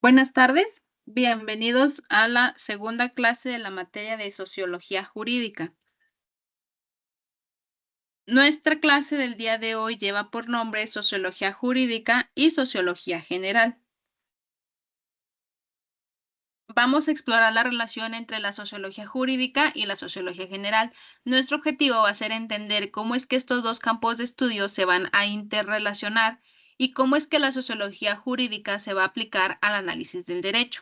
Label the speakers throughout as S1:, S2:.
S1: Buenas tardes, bienvenidos a la segunda clase de la materia de Sociología Jurídica. Nuestra clase del día de hoy lleva por nombre Sociología Jurídica y Sociología General. Vamos a explorar la relación entre la sociología jurídica y la sociología general. Nuestro objetivo va a ser entender cómo es que estos dos campos de estudio se van a interrelacionar y cómo es que la sociología jurídica se va a aplicar al análisis del derecho.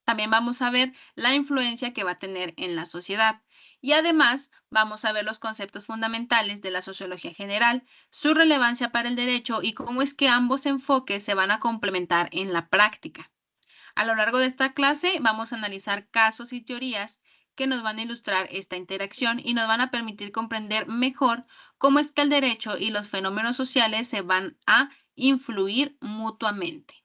S1: También vamos a ver la influencia que va a tener en la sociedad. Y además vamos a ver los conceptos fundamentales de la sociología general, su relevancia para el derecho y cómo es que ambos enfoques se van a complementar en la práctica. A lo largo de esta clase vamos a analizar casos y teorías que nos van a ilustrar esta interacción y nos van a permitir comprender mejor cómo es que el derecho y los fenómenos sociales se van a influir mutuamente.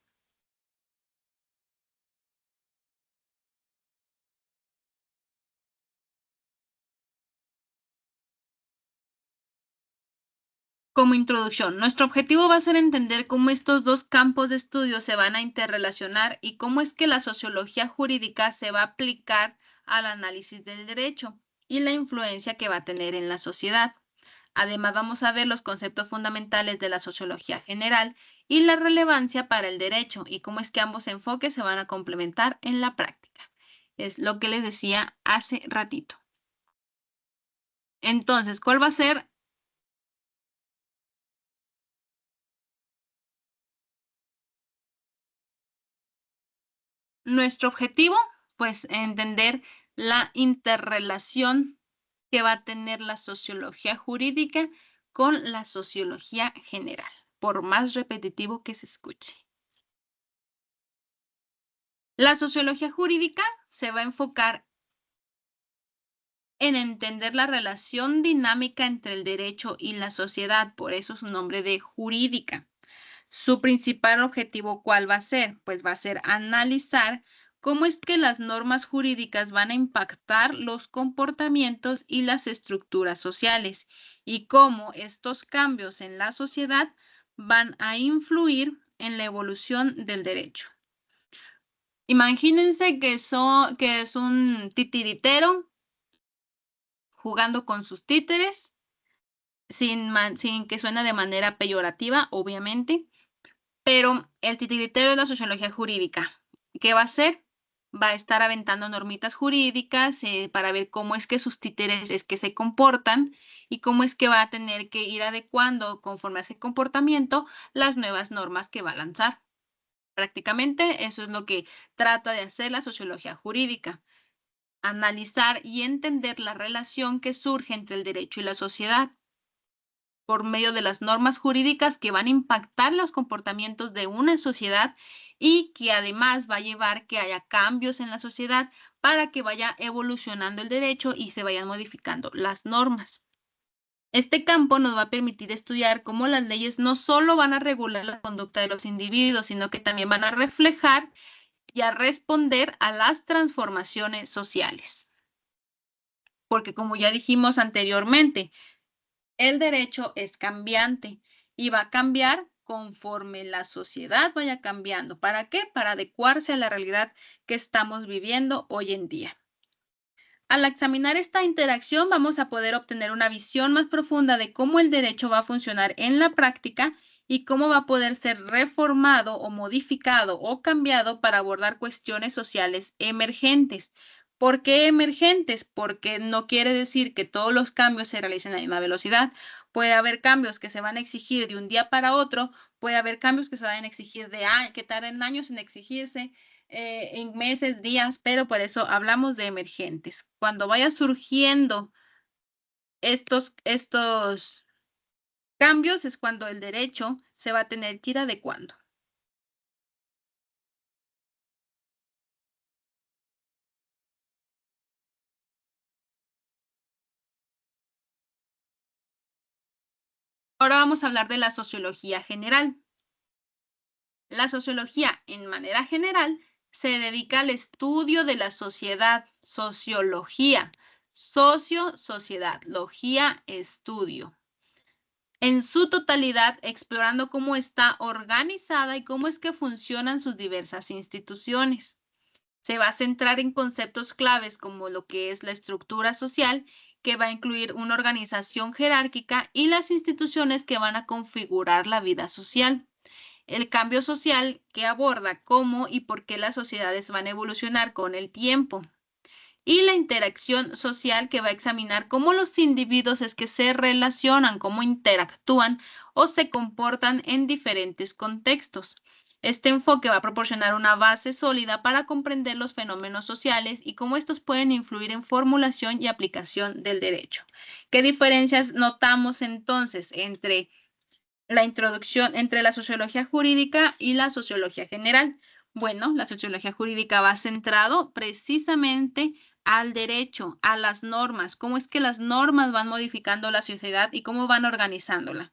S1: Como introducción, nuestro objetivo va a ser entender cómo estos dos campos de estudio se van a interrelacionar y cómo es que la sociología jurídica se va a aplicar al análisis del derecho y la influencia que va a tener en la sociedad. Además, vamos a ver los conceptos fundamentales de la sociología general y la relevancia para el derecho y cómo es que ambos enfoques se van a complementar en la práctica. Es lo que les decía hace ratito. Entonces, ¿cuál va a ser nuestro objetivo? Pues entender la interrelación que va a tener la sociología jurídica con la sociología general, por más repetitivo que se escuche. La sociología jurídica se va a enfocar en entender la relación dinámica entre el derecho y la sociedad, por eso su nombre de jurídica. Su principal objetivo, ¿cuál va a ser? Pues va a ser analizar cómo es que las normas jurídicas van a impactar los comportamientos y las estructuras sociales y cómo estos cambios en la sociedad van a influir en la evolución del derecho. Imagínense que es un titiritero jugando con sus títeres, sin que suene de manera peyorativa, obviamente. Pero el titiritero es la sociología jurídica. ¿Qué va a hacer? Va a estar aventando normitas jurídicas para ver cómo es que sus títeres es que se comportan y cómo es que va a tener que ir adecuando conforme a ese comportamiento las nuevas normas que va a lanzar. Prácticamente eso es lo que trata de hacer la sociología jurídica, analizar y entender la relación que surge entre el derecho y la sociedad por medio de las normas jurídicas que van a impactar los comportamientos de una sociedad y que además va a llevar que haya cambios en la sociedad para que vaya evolucionando el derecho y se vayan modificando las normas. Este campo nos va a permitir estudiar cómo las leyes no solo van a regular la conducta de los individuos, sino que también van a reflejar y a responder a las transformaciones sociales. Porque como ya dijimos anteriormente, el derecho es cambiante y va a cambiar conforme la sociedad vaya cambiando. ¿Para qué? Para adecuarse a la realidad que estamos viviendo hoy en día. Al examinar esta interacción vamos a poder obtener una visión más profunda de cómo el derecho va a funcionar en la práctica y cómo va a poder ser reformado o modificado o cambiado para abordar cuestiones sociales emergentes. ¿Por qué emergentes? Porque no quiere decir que todos los cambios se realicen a la misma velocidad. Puede haber cambios que se van a exigir de un día para otro, puede haber cambios que se van a exigir que tarden años en exigirse, en meses, días, pero por eso hablamos de emergentes. Cuando vaya surgiendo estos cambios es cuando el derecho se va a tener que ir adecuando. Ahora vamos a hablar de la sociología general. La sociología, en manera general, se dedica al estudio de la sociedad, sociología, sociedad, logía, estudio. en su totalidad, explorando cómo está organizada y cómo es que funcionan sus diversas instituciones. Se va a centrar en conceptos claves como lo que es la estructura social, que va a incluir una organización jerárquica y las instituciones que van a configurar la vida social. El cambio social que aborda cómo y por qué las sociedades van a evolucionar con el tiempo. Y la interacción social que va a examinar cómo los individuos es que se relacionan, cómo interactúan o se comportan en diferentes contextos. Este enfoque va a proporcionar una base sólida para comprender los fenómenos sociales y cómo estos pueden influir en formulación y aplicación del derecho. ¿Qué diferencias notamos entonces entre la introducción, entre la sociología jurídica y la sociología general? Bueno, la sociología jurídica va centrado precisamente al derecho, a las normas, cómo es que las normas van modificando la sociedad y cómo van organizándola.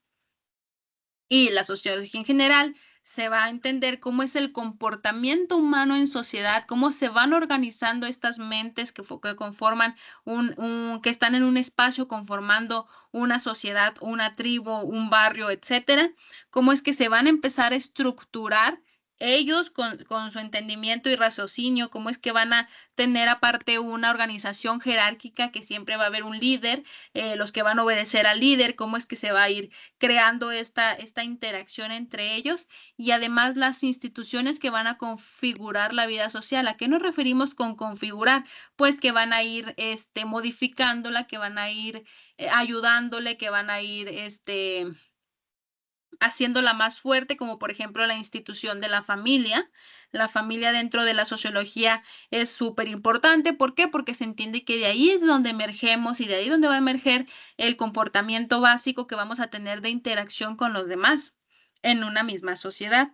S1: Y la sociología en general se va a entender cómo es el comportamiento humano en sociedad, cómo se van organizando estas mentes que conforman que están en un espacio conformando una sociedad, una tribu, un barrio, etcétera, cómo es que se van a empezar a estructurar ellos con su entendimiento y raciocinio, cómo es que van a tener aparte una organización jerárquica que siempre va a haber un líder, los que van a obedecer al líder, cómo es que se va a ir creando esta interacción entre ellos y además las instituciones que van a configurar la vida social. ¿A qué nos referimos con configurar? Pues que van a ir modificándola, que van a ir ayudándole, que van a ir haciéndola más fuerte, como por ejemplo la institución de la familia. La familia dentro de la sociología es súper importante. ¿Por qué? Porque se entiende que de ahí es donde emergemos y de ahí donde va a emerger el comportamiento básico que vamos a tener de interacción con los demás en una misma sociedad.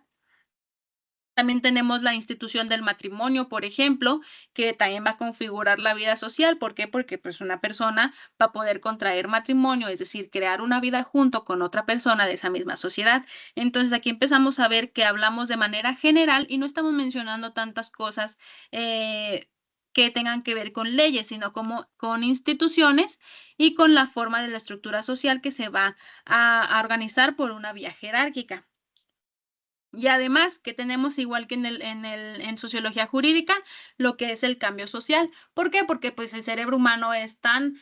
S1: También tenemos la institución del matrimonio, por ejemplo, que también va a configurar la vida social. ¿Por qué? Porque pues una persona va a poder contraer matrimonio, es decir, crear una vida junto con otra persona de esa misma sociedad. Entonces aquí empezamos a ver que hablamos de manera general y no estamos mencionando tantas cosas que tengan que ver con leyes, sino como con instituciones y con la forma de la estructura social que se va a organizar por una vía jerárquica. Y además que tenemos igual que en sociología jurídica, lo que es el cambio social. ¿Por qué? Porque pues el cerebro humano es tan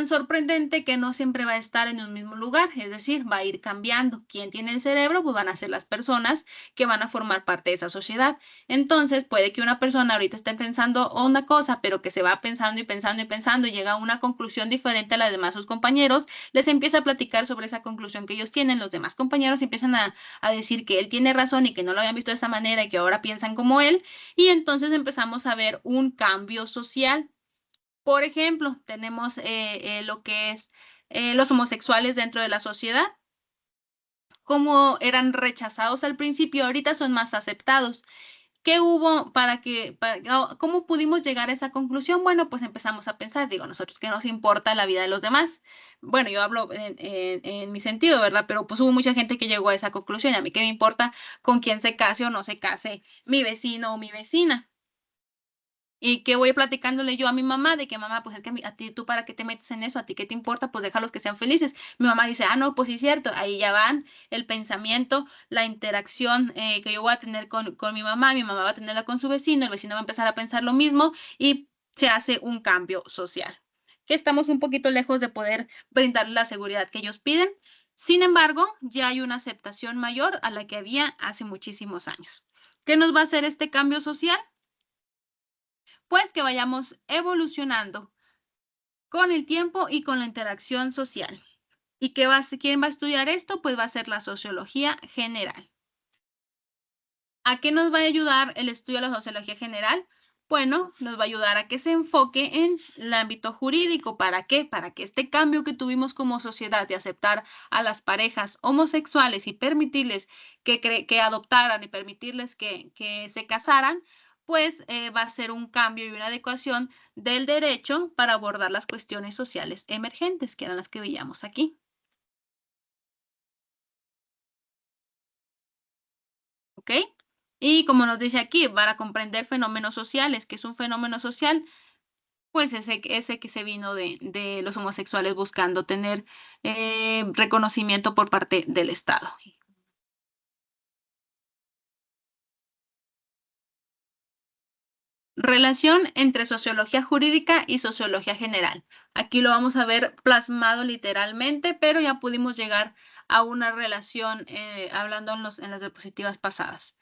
S1: sorprendente que no siempre va a estar en un mismo lugar, es decir, va a ir cambiando. ¿Quién tiene el cerebro? Pues van a ser las personas que van a formar parte de esa sociedad. Entonces, puede que una persona ahorita esté pensando una cosa, pero que se va pensando y pensando y pensando y llega a una conclusión diferente a la de demás sus compañeros, les empieza a platicar sobre esa conclusión que ellos tienen, los demás compañeros empiezan a decir que él tiene razón y que no lo habían visto de esa manera y que ahora piensan como él, y entonces empezamos a ver un cambio social. Por ejemplo, tenemos lo que es los homosexuales dentro de la sociedad, como eran rechazados al principio, ahorita son más aceptados. ¿Qué hubo cómo pudimos llegar a esa conclusión? Bueno, pues empezamos a pensar, digo, nosotros qué nos importa la vida de los demás. Bueno, yo hablo en mi sentido, ¿verdad? Pero pues hubo mucha gente que llegó a esa conclusión. Y a mí qué me importa con quién se case o no se case mi vecino o mi vecina. Y que voy platicándole yo a mi mamá de que mamá, pues es que a ti, tú para qué te metes en eso, a ti qué te importa, pues déjalos que sean felices. Mi mamá dice, ah, no, pues sí, cierto, ahí ya van el pensamiento, la interacción que yo voy a tener con mi mamá va a tenerla con su vecino, el vecino va a empezar a pensar lo mismo y se hace un cambio social. Que estamos un poquito lejos de poder brindar la seguridad que ellos piden. Sin embargo, ya hay una aceptación mayor a la que había hace muchísimos años. ¿Qué nos va a hacer este cambio social? Pues que vayamos evolucionando con el tiempo y con la interacción social. ¿Y quién va a estudiar esto? Pues va a ser la sociología general. ¿A qué nos va a ayudar el estudio de la sociología general? Bueno, nos va a ayudar a que se enfoque en el ámbito jurídico. ¿Para qué? Para que este cambio que tuvimos como sociedad de aceptar a las parejas homosexuales y permitirles que adoptaran y permitirles que se casaran, pues va a ser un cambio y una adecuación del derecho para abordar las cuestiones sociales emergentes, que eran las que veíamos aquí. ¿Ok? Y como nos dice aquí, para comprender fenómenos sociales, ¿qué es un fenómeno social? Pues ese que se vino de los homosexuales buscando tener reconocimiento por parte del Estado. Relación entre sociología jurídica y sociología general. Aquí lo vamos a ver plasmado literalmente, pero ya pudimos llegar a una relación hablando en las diapositivas pasadas.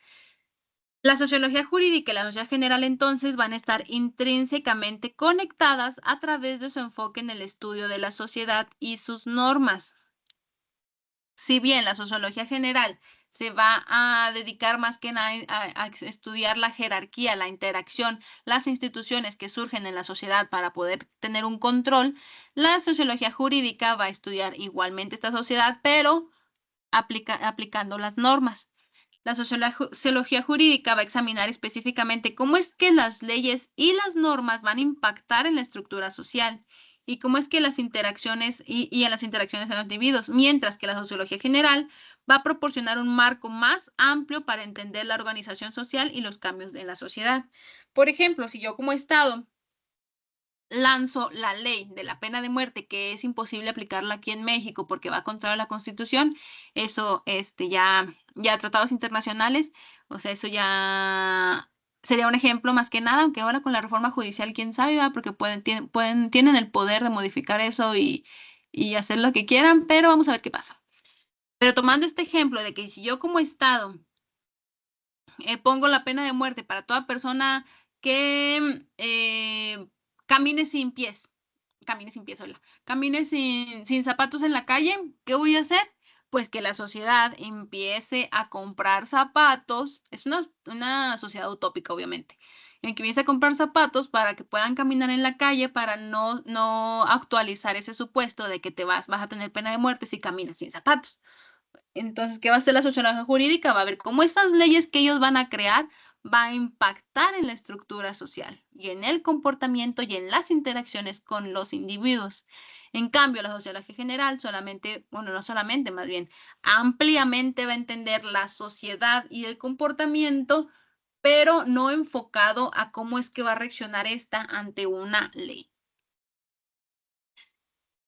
S1: La sociología jurídica y la sociología general entonces van a estar intrínsecamente conectadas a través de su enfoque en el estudio de la sociedad y sus normas. Si bien la sociología general se va a dedicar más que nada a estudiar la jerarquía, la interacción, las instituciones que surgen en la sociedad para poder tener un control, la sociología jurídica va a estudiar igualmente esta sociedad, pero aplicando las normas. La sociología jurídica va a examinar específicamente cómo es que las leyes y las normas van a impactar en la estructura social y cómo es que las interacciones y en las interacciones en los individuos, mientras que la sociología general va a proporcionar un marco más amplio para entender la organización social y los cambios en la sociedad. Por ejemplo, si yo como Estado lanzo la ley de la pena de muerte, que es imposible aplicarla aquí en México porque va contra la Constitución, eso ya tratados internacionales, o sea, eso ya sería un ejemplo más que nada, aunque ahora con la reforma judicial, quién sabe, ¿verdad? Porque tienen el poder de modificar eso y hacer lo que quieran, pero vamos a ver qué pasa. Pero tomando este ejemplo de que si yo como Estado pongo la pena de muerte para toda persona que camine sin pies, hola, camine sin zapatos en la calle, ¿qué voy a hacer? Pues que la sociedad empiece a comprar zapatos, es una sociedad utópica, obviamente, en que empiece a comprar zapatos para que puedan caminar en la calle para no actualizar ese supuesto de que vas a tener pena de muerte si caminas sin zapatos. Entonces, ¿qué va a hacer la sociología jurídica? Va a ver cómo estas leyes que ellos van a crear van a impactar en la estructura social y en el comportamiento y en las interacciones con los individuos. En cambio, la sociología general solamente, bueno, no solamente, más bien, ampliamente va a entender la sociedad y el comportamiento, pero no enfocado a cómo es que va a reaccionar esta ante una ley.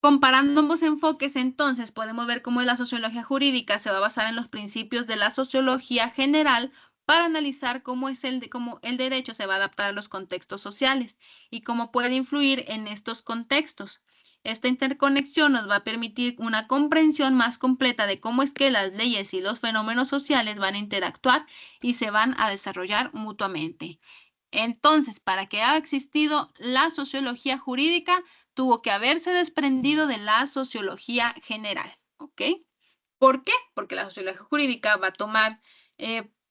S1: Comparando ambos enfoques, entonces, podemos ver cómo la sociología jurídica se va a basar en los principios de la sociología general para analizar cómo el derecho se va a adaptar a los contextos sociales y cómo puede influir en estos contextos. Esta interconexión nos va a permitir una comprensión más completa de cómo es que las leyes y los fenómenos sociales van a interactuar y se van a desarrollar mutuamente. Entonces, para que haya existido la sociología jurídica, tuvo que haberse desprendido de la sociología general, ¿ok? ¿Por qué? Porque la sociología jurídica va a tomar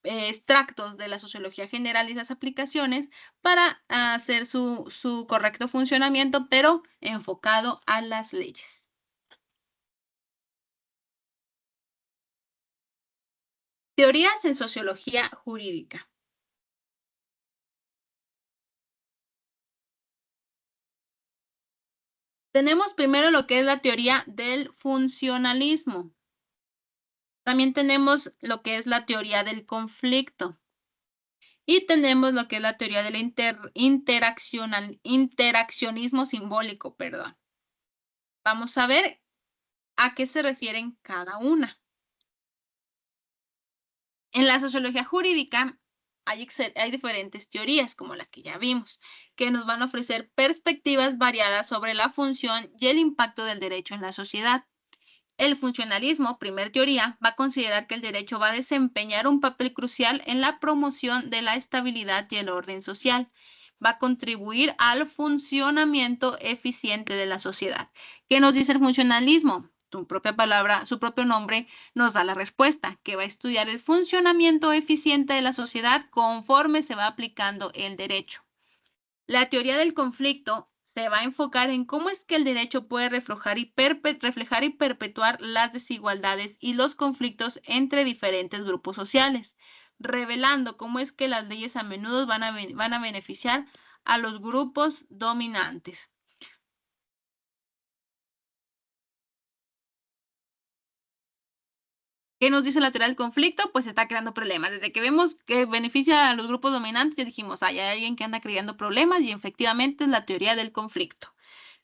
S1: extractos de la sociología general y las aplicaciones para hacer su correcto funcionamiento, pero enfocado a las leyes. Teorías en sociología jurídica. Tenemos primero lo que es la teoría del funcionalismo. También tenemos lo que es la teoría del conflicto. Y tenemos lo que es la teoría del interaccionismo simbólico, perdón. Vamos a ver a qué se refieren cada una. En la sociología jurídica hay diferentes teorías, como las que ya vimos, que nos van a ofrecer perspectivas variadas sobre la función y el impacto del derecho en la sociedad. El funcionalismo, primer teoría, va a considerar que el derecho va a desempeñar un papel crucial en la promoción de la estabilidad y el orden social. Va a contribuir al funcionamiento eficiente de la sociedad. ¿Qué nos dice el funcionalismo? Su propia palabra, su propio nombre nos da la respuesta, que va a estudiar el funcionamiento eficiente de la sociedad conforme se va aplicando el derecho. La teoría del conflicto se va a enfocar en cómo es que el derecho puede reflejar y perpetuar las desigualdades y los conflictos entre diferentes grupos sociales, revelando cómo es que las leyes a menudo van a beneficiar a los grupos dominantes. ¿Qué nos dice la teoría del conflicto? Pues está creando problemas. Desde que vemos que beneficia a los grupos dominantes, ya dijimos, hay alguien que anda creando problemas y efectivamente es la teoría del conflicto.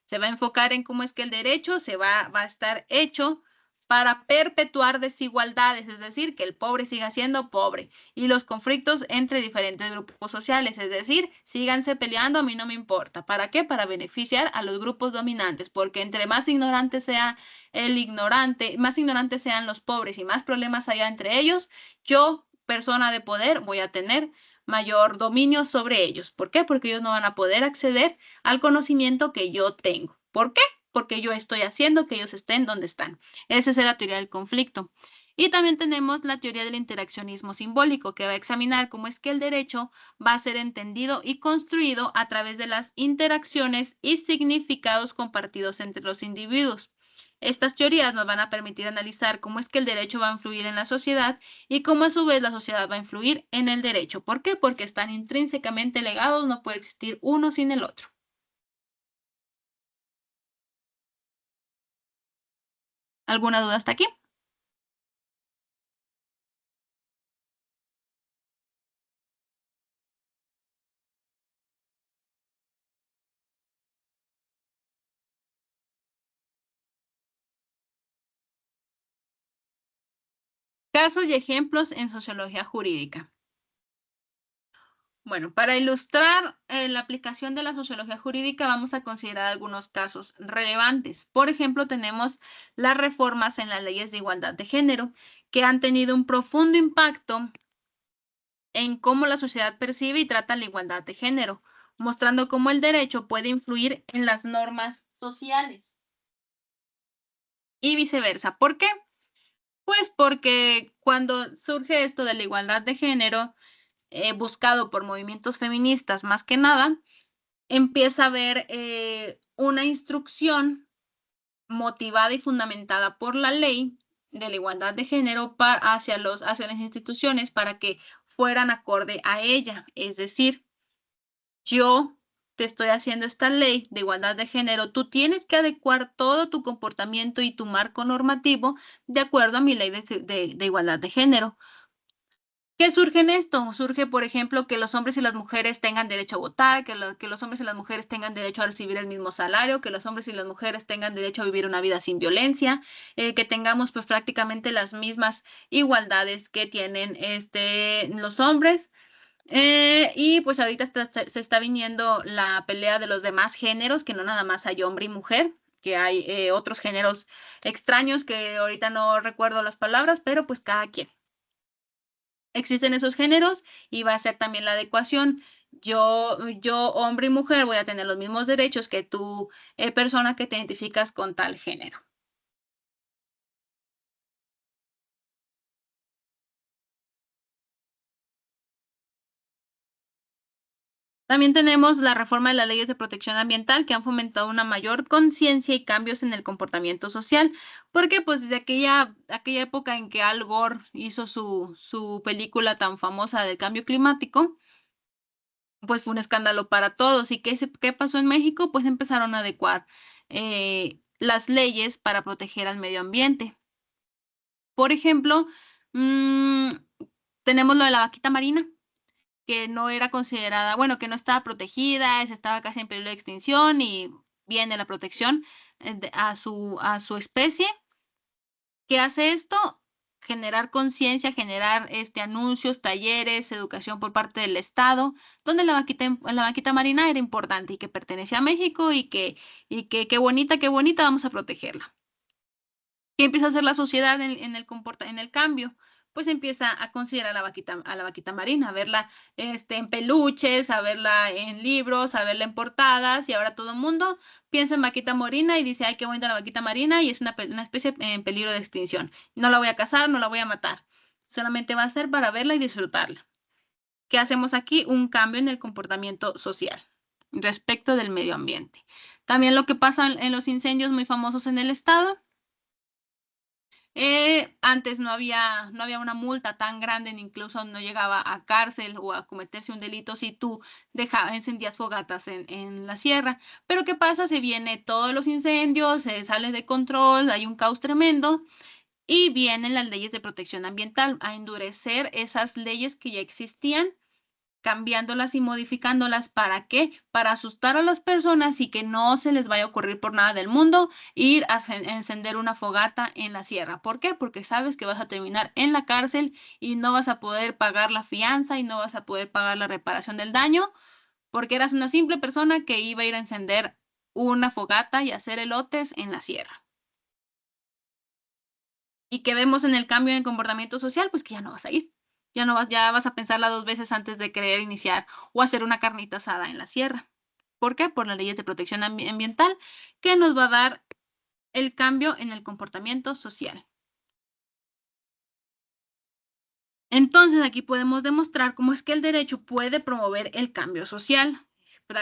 S1: Se va a enfocar en cómo es que el derecho va a estar hecho para perpetuar desigualdades, es decir, que el pobre siga siendo pobre y los conflictos entre diferentes grupos sociales, es decir, síganse peleando, a mí no me importa. ¿Para qué? Para beneficiar a los grupos dominantes, porque entre más ignorante sea el ignorante, más ignorantes sean los pobres y más problemas haya entre ellos, yo, persona de poder, voy a tener mayor dominio sobre ellos. ¿Por qué? Porque ellos no van a poder acceder al conocimiento que yo tengo. ¿Por qué? Porque yo estoy haciendo que ellos estén donde están. Esa es la teoría del conflicto. Y también tenemos la teoría del interaccionismo simbólico, que va a examinar cómo es que el derecho va a ser entendido y construido a través de las interacciones y significados compartidos entre los individuos. Estas teorías nos van a permitir analizar cómo es que el derecho va a influir en la sociedad y cómo a su vez la sociedad va a influir en el derecho. ¿Por qué? Porque están intrínsecamente ligados, no puede existir uno sin el otro. ¿Alguna duda hasta aquí? Casos y ejemplos en sociología jurídica. Bueno, para ilustrar la aplicación de la sociología jurídica vamos a considerar algunos casos relevantes. Por ejemplo, tenemos las reformas en las leyes de igualdad de género que han tenido un profundo impacto en cómo la sociedad percibe y trata la igualdad de género, mostrando cómo el derecho puede influir en las normas sociales y viceversa. ¿Por qué? Pues porque cuando surge esto de la igualdad de género, buscado por movimientos feministas más que nada, empieza a haber una instrucción motivada y fundamentada por la ley de la igualdad de género hacia las instituciones para que fueran acorde a ella. Es decir, yo te estoy haciendo esta ley de igualdad de género, tú tienes que adecuar todo tu comportamiento y tu marco normativo de acuerdo a mi ley de igualdad de género. ¿Qué surge en esto? Surge, por ejemplo, que los hombres y las mujeres tengan derecho a votar, que los hombres y las mujeres tengan derecho a recibir el mismo salario, que los hombres y las mujeres tengan derecho a vivir una vida sin violencia, que tengamos pues prácticamente las mismas igualdades que tienen los hombres. Y pues ahorita se está viniendo la pelea de los demás géneros, que no nada más hay hombre y mujer, que hay otros géneros extraños que ahorita no recuerdo las palabras, pero pues cada quien. Existen esos géneros y va a ser también la adecuación. Yo, hombre y mujer, voy a tener los mismos derechos que tú, persona que te identificas con tal género. También tenemos la reforma de las leyes de protección ambiental que han fomentado una mayor conciencia y cambios en el comportamiento social, porque pues desde aquella época en que Al Gore hizo su película tan famosa del cambio climático, pues fue un escándalo para todos. ¿Y qué pasó en México? Pues empezaron a adecuar las leyes para proteger al medio ambiente. Por ejemplo, mm, tenemos lo de la vaquita marina, que no era considerada, bueno, que no estaba protegida, se estaba casi en peligro de extinción y viene la protección a su especie. ¿Qué hace esto? Generar conciencia, generar anuncios, talleres, educación por parte del Estado, donde la vaquita marina era importante y que pertenecía a México y que qué bonita, vamos a protegerla. ¿Qué empieza a hacer la sociedad en el cambio? Pues empieza a considerar a la vaquita marina, a verla en peluches, a verla en libros, a verla en portadas, y ahora todo el mundo piensa en vaquita marina y dice, ay, qué bonita la vaquita marina, y es una especie en peligro de extinción. No la voy a cazar, no la voy a matar. Solamente va a ser para verla y disfrutarla. ¿Qué hacemos aquí? Un cambio en el comportamiento social respecto del medio ambiente. También lo que pasa en los incendios muy famosos en el estado. Antes no había una multa tan grande, ni incluso no llegaba a cárcel o a cometerse un delito si tú encendías fogatas en la sierra. Pero ¿qué pasa? Se viene todos los incendios, se sale de control, hay un caos tremendo Y vienen las leyes de protección ambiental a endurecer esas leyes que ya existían, cambiándolas y modificándolas. ¿Para qué? Para asustar a las personas y que no se les vaya a ocurrir por nada del mundo ir a encender una fogata en la sierra. ¿Por qué? Porque sabes que vas a terminar en la cárcel y no vas a poder pagar la fianza y no vas a poder pagar la reparación del daño, porque eras una simple persona que iba a ir a encender una fogata y hacer elotes en la sierra. Y que vemos en el cambio en el comportamiento social, pues que ya no vas a ir. Ya vas a pensarla 2 veces antes de querer iniciar o hacer una carnita asada en la sierra. ¿Por qué? Por las leyes de protección ambiental que nos va a dar el cambio en el comportamiento social. Entonces, aquí podemos demostrar cómo es que el derecho puede promover el cambio social.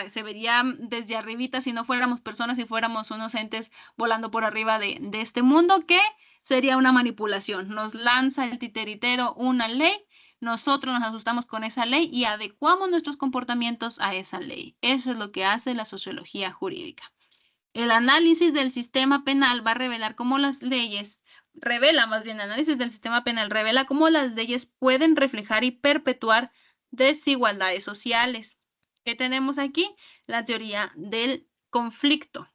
S1: Se vería desde arribita si no fuéramos personas, si fuéramos unos entes volando por arriba de este mundo, que sería una manipulación. Nos lanza el titeritero una ley, nosotros nos asustamos con esa ley y adecuamos nuestros comportamientos a esa ley. Eso es lo que hace la sociología jurídica. El análisis del sistema penal va a revelar cómo las leyes, revela más bien, el análisis del sistema penal revela cómo las leyes pueden reflejar y perpetuar desigualdades sociales. ¿Qué tenemos aquí? La teoría del conflicto.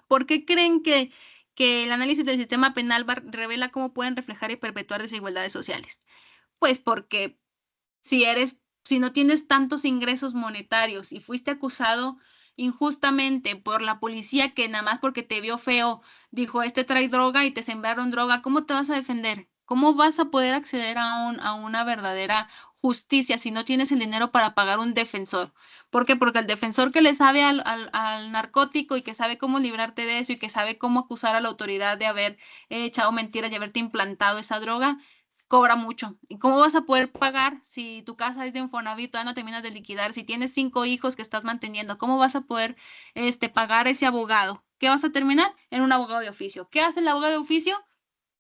S1: ¿Por qué creen que el análisis del sistema penal revela cómo pueden reflejar y perpetuar desigualdades sociales? Pues porque si no tienes tantos ingresos monetarios y fuiste acusado injustamente por la policía que nada más porque te vio feo dijo, este trae droga y te sembraron droga, ¿cómo te vas a defender? ¿Cómo vas a poder acceder a una verdadera justicia si no tienes el dinero para pagar un defensor? ¿Por qué? Porque el defensor que le sabe al narcótico y que sabe cómo librarte de eso y que sabe cómo acusar a la autoridad de haber echado mentiras y haberte implantado esa droga, cobra mucho. ¿Y cómo vas a poder pagar si tu casa es de Infonavit, todavía no terminas de liquidar? Si tienes 5 hijos que estás manteniendo, ¿cómo vas a poder pagar ese abogado? ¿Qué vas a terminar? En un abogado de oficio. ¿Qué hace el abogado de oficio?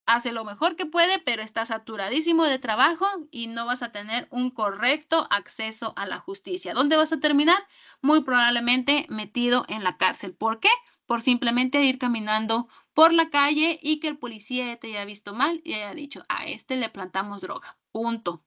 S1: Hace lo mejor que puede, pero está saturadísimo de trabajo y no vas a tener un correcto acceso a la justicia. ¿Dónde vas a terminar? Muy probablemente metido en la cárcel. ¿Por qué? Por simplemente ir caminando por la calle y que el policía te haya visto mal y haya dicho, a este le plantamos droga. Punto.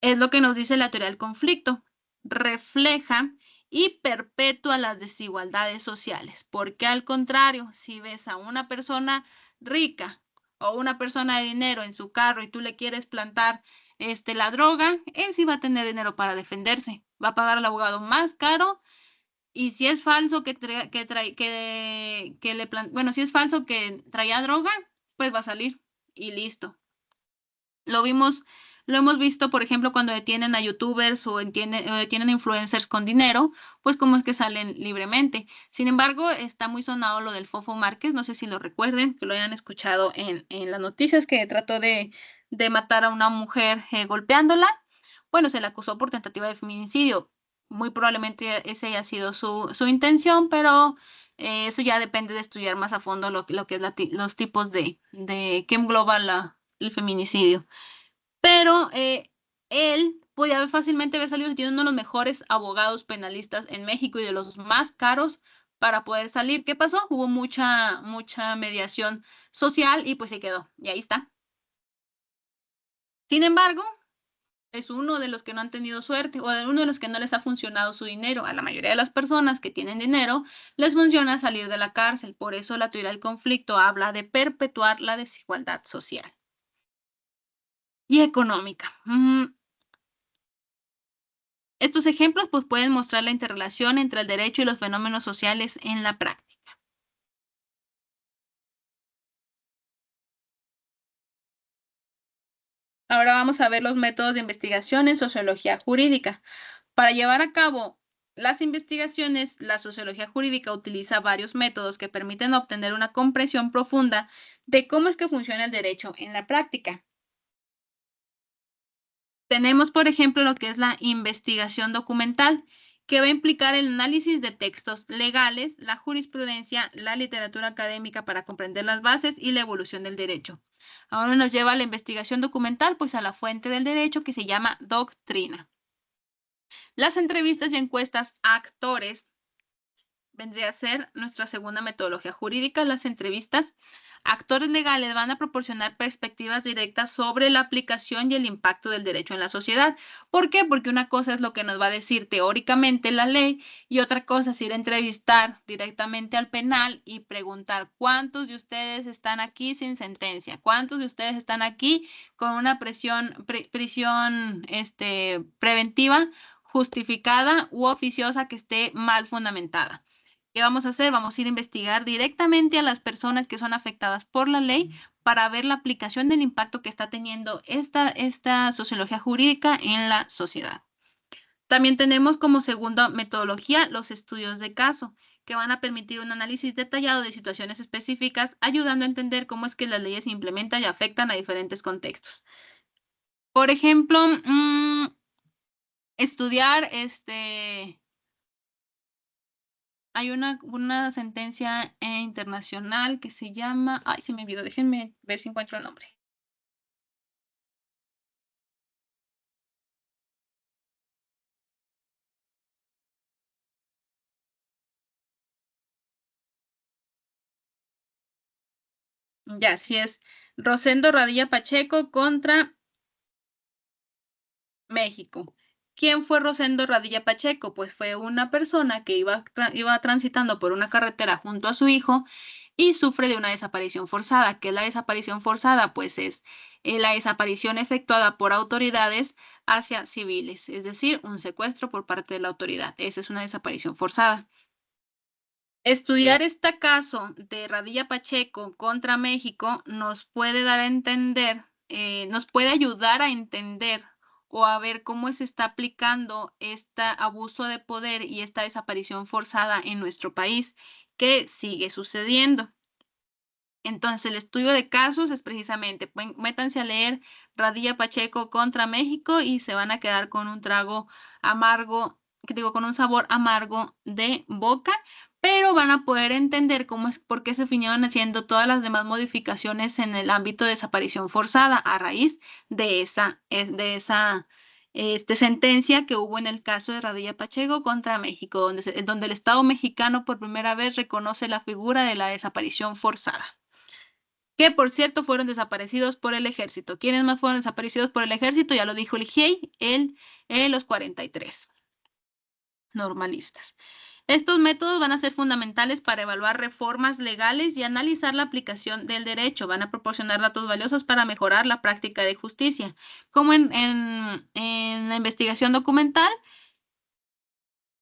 S1: Es lo que nos dice la teoría del conflicto. Refleja y perpetúa las desigualdades sociales. Porque al contrario, si ves a una persona rica o una persona de dinero en su carro y tú le quieres plantar la droga, él sí va a tener dinero para defenderse. Va a pagar al abogado más caro. Y si es falso bueno, si es falso que traía droga, pues va a salir y listo. Lo vimos, lo hemos visto, por ejemplo, cuando detienen a youtubers o detienen a influencers con dinero, pues cómo es que salen libremente. Sin embargo, está muy sonado lo del Fofo Márquez, no sé si lo recuerden, que lo hayan escuchado en las noticias, que trató de matar a una mujer golpeándola. Bueno, se le acusó por tentativa de feminicidio. Muy probablemente esa haya sido su intención, pero eso ya depende de estudiar más a fondo lo que es los tipos de que engloba el feminicidio. Pero él podía haber fácilmente haber salido siendo uno de los mejores abogados penalistas en México y de los más caros para poder salir. ¿Qué pasó? Hubo mucha mediación social y pues se quedó. Y ahí está. Sin embargo, es uno de los que no han tenido suerte o de uno de los que no les ha funcionado su dinero. A la mayoría de las personas que tienen dinero les funciona salir de la cárcel. Por eso la teoría del conflicto habla de perpetuar la desigualdad social y económica. Estos ejemplos pues, pueden mostrar la interrelación entre el derecho y los fenómenos sociales en la práctica. Ahora vamos a ver los métodos de investigación en sociología jurídica. Para llevar a cabo las investigaciones, la sociología jurídica utiliza varios métodos que permiten obtener una comprensión profunda de cómo es que funciona el derecho en la práctica. Tenemos, por ejemplo, lo que es la investigación documental, que va a implicar el análisis de textos legales, la jurisprudencia, la literatura académica para comprender las bases y la evolución del derecho. Ahora nos lleva a la investigación documental, pues a la fuente del derecho que se llama doctrina. Las entrevistas y encuestas a actores vendría a ser nuestra segunda metodología jurídica, las entrevistas. Actores legales van a proporcionar perspectivas directas sobre la aplicación y el impacto del derecho en la sociedad. ¿Por qué? Porque una cosa es lo que nos va a decir teóricamente la ley y otra cosa es ir a entrevistar directamente al penal y preguntar cuántos de ustedes están aquí sin sentencia, cuántos de ustedes están aquí con una prisión preventiva justificada u oficiosa que esté mal fundamentada. ¿Qué vamos a hacer? Vamos a ir a investigar directamente a las personas que son afectadas por la ley para ver la aplicación del impacto que está teniendo esta sociología jurídica en la sociedad. También tenemos como segunda metodología los estudios de caso, que van a permitir un análisis detallado de situaciones específicas, ayudando a entender cómo es que las leyes se implementan y afectan a diferentes contextos. Por ejemplo, estudiar hay una sentencia internacional que se llama, ay, se me olvidó, déjenme ver si encuentro el nombre. Ya, sí es Rosendo Radilla Pacheco contra México. ¿Quién fue Rosendo Radilla Pacheco? Pues fue una persona que iba transitando por una carretera junto a su hijo y sufre de una desaparición forzada. ¿Qué es la desaparición forzada? Pues es la desaparición efectuada por autoridades hacia civiles, es decir, un secuestro por parte de la autoridad. Esa es una desaparición forzada. Estudiar este caso de Radilla Pacheco contra México nos puede dar a entender, nos puede ayudar a entender o a ver cómo se está aplicando este abuso de poder y esta desaparición forzada en nuestro país, que sigue sucediendo. Entonces, el estudio de casos es precisamente, métanse a leer Radilla Pacheco contra México y se van a quedar con un trago amargo, con un sabor amargo de boca, pero van a poder entender por qué se vinieron haciendo todas las demás modificaciones en el ámbito de desaparición forzada a raíz de esa sentencia que hubo en el caso de Radilla Pacheco contra México, donde el Estado mexicano por primera vez reconoce la figura de la desaparición forzada, que por cierto fueron desaparecidos por el ejército. ¿Quiénes más fueron desaparecidos por el ejército? Ya lo dijo el GIEI, los 43 normalistas. Estos métodos van a ser fundamentales para evaluar reformas legales y analizar la aplicación del derecho. Van a proporcionar datos valiosos para mejorar la práctica de justicia. Como en la investigación documental,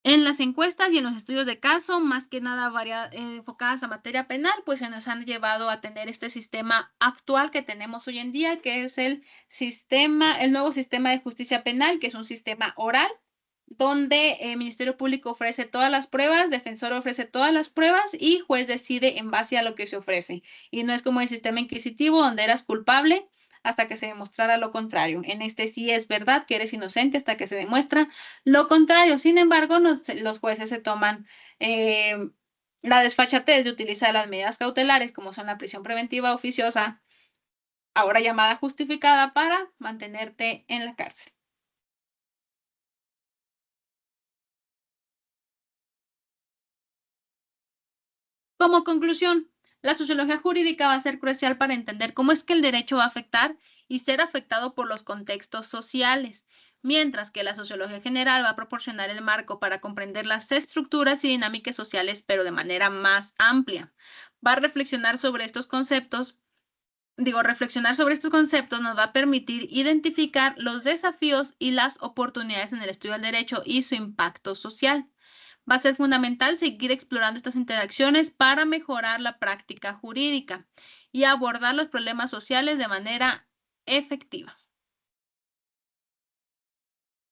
S1: en las encuestas y en los estudios de caso, más que nada enfocadas a materia penal, pues se nos han llevado a tener este sistema actual que tenemos hoy en día, que es el nuevo sistema de justicia penal, que es un sistema oral, donde el Ministerio Público ofrece todas las pruebas, defensor ofrece todas las pruebas y juez decide en base a lo que se ofrece. Y no es como el sistema inquisitivo, donde eras culpable hasta que se demostrara lo contrario. En este sí es verdad que eres inocente hasta que se demuestra lo contrario. Sin embargo, los jueces se toman la desfachatez de utilizar las medidas cautelares, como son la prisión preventiva oficiosa, ahora llamada justificada, para mantenerte en la cárcel. Como conclusión, la sociología jurídica va a ser crucial para entender cómo es que el derecho va a afectar y ser afectado por los contextos sociales, mientras que la sociología general va a proporcionar el marco para comprender las estructuras y dinámicas sociales, pero de manera más amplia. Va a reflexionar sobre estos conceptos. Reflexionar sobre estos conceptos nos va a permitir identificar los desafíos y las oportunidades en el estudio del derecho y su impacto social. Va a ser fundamental seguir explorando estas interacciones para mejorar la práctica jurídica y abordar los problemas sociales de manera efectiva.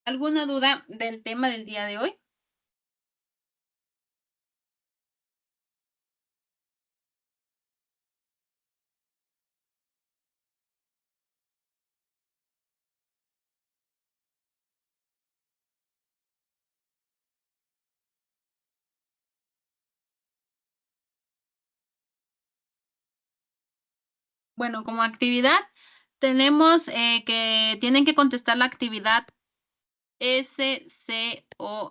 S1: ¿Alguna duda del tema del día de hoy? Bueno, como actividad tenemos que tienen que contestar la actividad SCORM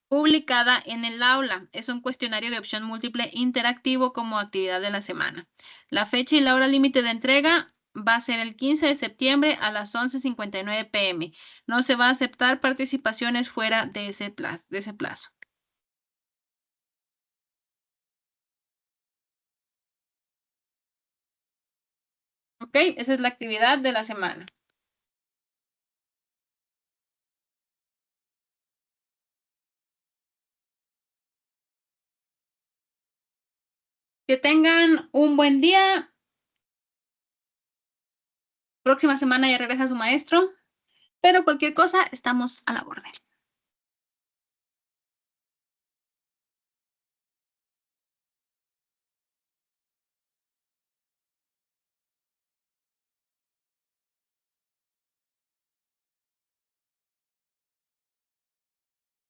S1: publicada en el aula. Es un cuestionario de opción múltiple interactivo como actividad de la semana. La fecha y la hora límite de entrega va a ser el 15 de septiembre a las 11:59 p.m. No se va a aceptar participaciones fuera de ese plazo. ¿Ok? Esa es la actividad de la semana. Que tengan un buen día. Próxima semana ya regresa su maestro, pero cualquier cosa estamos a la orden.